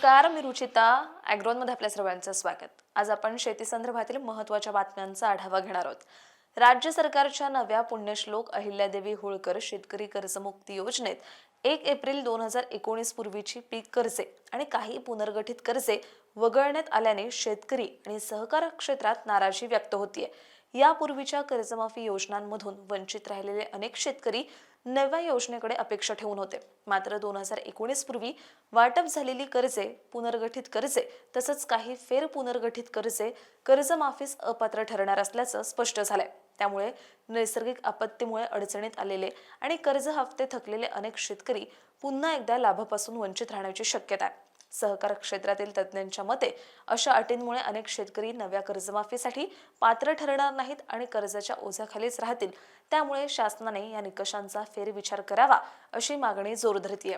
नमस्कार, मी रुचिता. ॲग्रोनमध्ये आपल्या सर्वांचं स्वागत. आज आपण शेती संदर्भातील महत्त्वाच्या बातम्यांचा आढावा घेणार आहोत. राज्य सरकारच्या नव्या पुण्यश्लोक अहिल्यादेवी होळकर शेतकरी कर्जमुक्ती योजनेत 1 एप्रिल 2019 पूर्वीची पीक कर्जे आणि काही पुनर्गठित कर्जे वगळण्यात आल्याने शेतकरी आणि सहकार क्षेत्रात नाराजी व्यक्त होतीये. यापूर्वीच्या कर्जमाफी योजनांमधून वंचित राहिलेले अनेक शेतकरी नव्या योजनेकडे अपेक्षा ठेवून होते. मात्र 2019 पूर्वी वाटप झालेली कर्जे, पुनर्गठित कर्जे तसंच काही फेर पुनर्गठित कर्जे कर्जमाफीस अपात्र ठरणार असल्याचं स्पष्ट झालंय. त्यामुळे नैसर्गिक आपत्तीमुळे अडचणीत आलेले आणि कर्ज हफ्ते थकलेले अनेक शेतकरी पुन्हा एकदा लाभापासून वंचित राहण्याची शक्यता आहे. सहकार क्षेत्रातील तज्ज्ञांच्या मते अशा अटींमुळे अनेक शेतकरी नव्या कर्जमाफीसाठी पात्र ठरणार नाहीत आणि कर्जाच्या ओझ्याखालीच राहतील. त्यामुळे शासनाने या निकषांचा फेरविचार करावा अशी मागणी जोर धरतीये.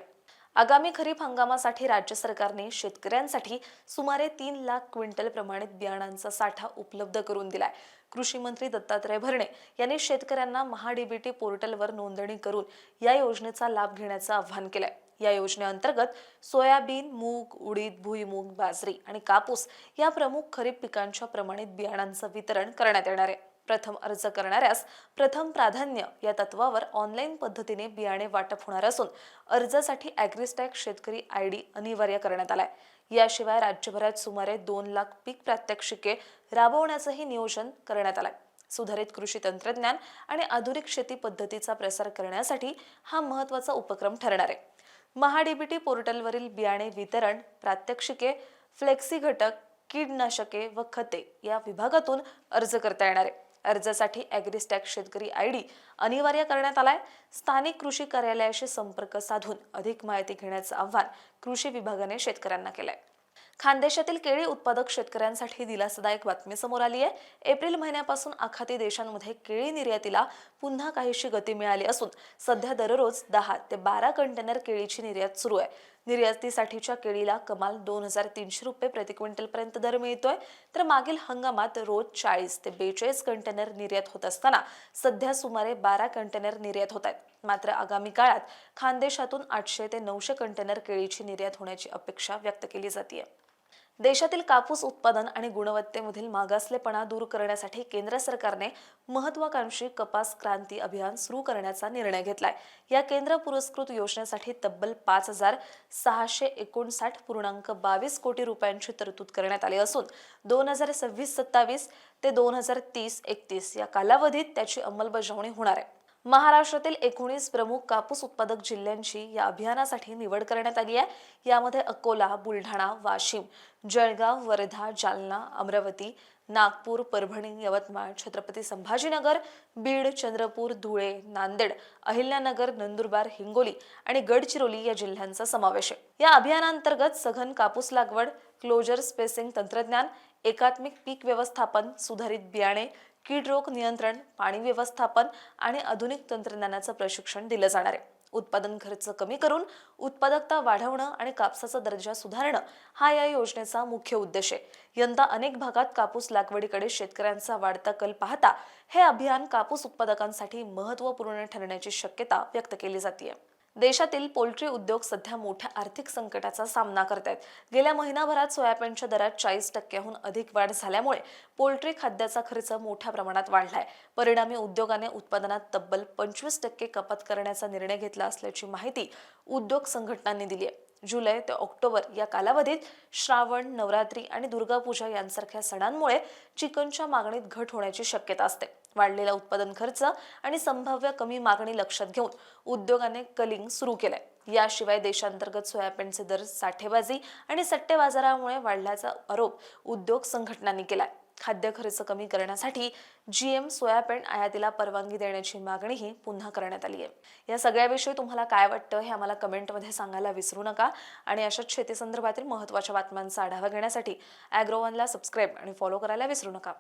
आगामी खरीप हंगामासाठी राज्य सरकारने शेतकऱ्यांसाठी सुमारे 3 लाख क्विंटल प्रमाणित बियाणांचा साठा उपलब्ध करून दिलाय. कृषी मंत्री दत्तात्रय भरणे यांनी शेतकऱ्यांना महाडीबीटी पोर्टलवर नोंदणी करून या योजनेचा लाभ घेण्याचं आवाहन केलंय. या योजनेअंतर्गत सोयाबीन, मूग, उडीद, भुईमूग, बाजरी आणि कापूस या प्रमुख खरीप पिकांच्या प्रमाणित बियाणांचं वितरण करण्यात येणार आहे. प्रथम अर्ज करणाऱ्यास प्रथम प्राधान्य या तत्वावर ऑनलाईन पद्धतीने बियाणे वाटप होणार असून अर्जासाठी ॲग्रिस्टॅक शेतकरी ID अनिवार्य करण्यात आलाय. याशिवाय राज्यभरात सुमारे 2 लाख पीक प्रात्यक्षिके राबवण्याचंही नियोजन करण्यात आलंय. सुधारित कृषी तंत्रज्ञान आणि आधुनिक शेती पद्धतीचा प्रसार करण्यासाठी हा महत्त्वाचा उपक्रम ठरणार आहे. महाडीबीटी पोर्टलवरील बियाणे वितरण, प्रात्यक्षिके, फ्लेक्सी घटक, कीडनाशके व खते या विभागातून अर्ज करता येणार आहे. अर्जासाठी ॲग्रिस्टॅक शेतकरी ID अनिवार्य करण्यात आलाय. स्थानिक कृषी कार्यालयाशी संपर्क साधून अधिक माहिती घेण्याचं आवाहन कृषी विभागाने शेतकऱ्यांना केलंय. खानदेशातील केळी उत्पादक शेतकऱ्यांसाठी दिलासादायक बातमी समोर आली आहे. एप्रिल महिन्यापासून आखाती देशांमध्ये केळी निर्यातीला पुन्हा काहीशी गती मिळाली असून सध्या दररोज 10 ते 12 कंटेनर केळीची निर्यात सुरू आहे. निर्यातीसाठीच्या केळीला कमाल 2300 रुपये प्रति क्विंटल पर्यंत दर मिळतोय. तर मागील हंगामात रोज 40 ते 42 कंटेनर निर्यात होत असताना सध्या सुमारे 12 कंटेनर निर्यात होत आहेत. मात्र आगामी काळात खानदेशातून 800 ते 900 कंटेनर केळीची निर्यात होण्याची अपेक्षा व्यक्त केली जाते. देशातील कापूस उत्पादन आणि गुणवत्तेमधील मागासलेपणा दूर करण्यासाठी केंद्र सरकारने महत्त्वाकांक्षी कपास क्रांती अभियान सुरू करण्याचा निर्णय घेतलाय. या केंद्र पुरस्कृत योजनेसाठी तब्बल 5,659.22 कोटी रुपयांची तरतूद करण्यात आली असून 2026-27 ते 2030-31 या कालावधीत त्याची अंमलबजावणी होणार आहे. महाराष्ट्रातील 19 प्रमुख कापूस उत्पादक जिल्ह्यांची या अभियानासाठी निवड करण्यात आली आहे. यामध्ये अकोला, बुलढाणा, वाशिम, जळगाव, वर्धा, जालना, अमरावती, नागपूर, परभणी, यवतमाळ, छत्रपती संभाजीनगर, बीड, चंद्रपूर, धुळे, नांदेड, अहिल्यानगर, नंदुरबार, हिंगोली आणि गडचिरोली या जिल्ह्यांचा समावेश आहे. या अभियानांतर्गत सघन कापूस लागवड, क्लोजर स्पेसिंग तंत्रज्ञान, एकात्मिक पीक व्यवस्थापन, सुधारित बियाणे, कीड रोग नियंत्रण, पाणी व्यवस्थापन आणि आधुनिक तंत्रज्ञानाचं प्रशिक्षण दिलं जाणार आहे. उत्पादन खर्च कमी करून उत्पादकता वाढवणं आणि कापसाचा दर्जा सुधारणं हा या योजनेचा मुख्य उद्देश आहे. यंदा अनेक भागात कापूस लागवडीकडे शेतकऱ्यांचा वाढता कल पाहता हे अभियान कापूस उत्पादकांसाठी महत्त्वपूर्ण ठरण्याची शक्यता व्यक्त केली जाते. देशातील पोल्ट्री उद्योग सध्या मोठ्या आर्थिक संकटाचा सामना करतायत. गेल्या महिनाभरात सोयाबीनच्या दरात 40% अधिक वाढ झाल्यामुळे पोल्ट्री खाद्याचा खर्च मोठ्या प्रमाणात वाढलाय. परिणामी उद्योगाने उत्पादनात तब्बल 25% कपात करण्याचा निर्णय घेतला असल्याची माहिती उद्योग संघटनांनी दिली आहे. जुलै ते ऑक्टोबर या कालावधीत श्रावण, नवरात्री आणि दुर्गापूजा यांसारख्या सणांमुळे चिकनच्या मागणीत घट होण्याची शक्यता असते. वाढलेला उत्पादन खर्च आणि संभाव्य कमी मागणी लक्षात घेऊन उद्योगाने कलिंग सुरू केलंय. याशिवाय देशांतर्गत सोयाबीनचे दर साठेबाजी आणि सट्टे बाजारामुळे वाढल्याचा आरोप उद्योग संघटनांनी केलाय. खाद्य खर्च कमी करण्यासाठी GM सोयाबीन आयातीला परवानगी देण्याची मागणीही पुन्हा करण्यात आली आहे. या सगळ्याविषयी तुम्हाला काय वाटतं हे आम्हाला कमेंटमध्ये सांगायला विसरू नका. आणि अशाच शेती संदर्भातील महत्त्वाच्या बातम्यांचा आढावा घेण्यासाठी ॲग्रोवनला सबस्क्राईब आणि फॉलो करायला विसरू नका.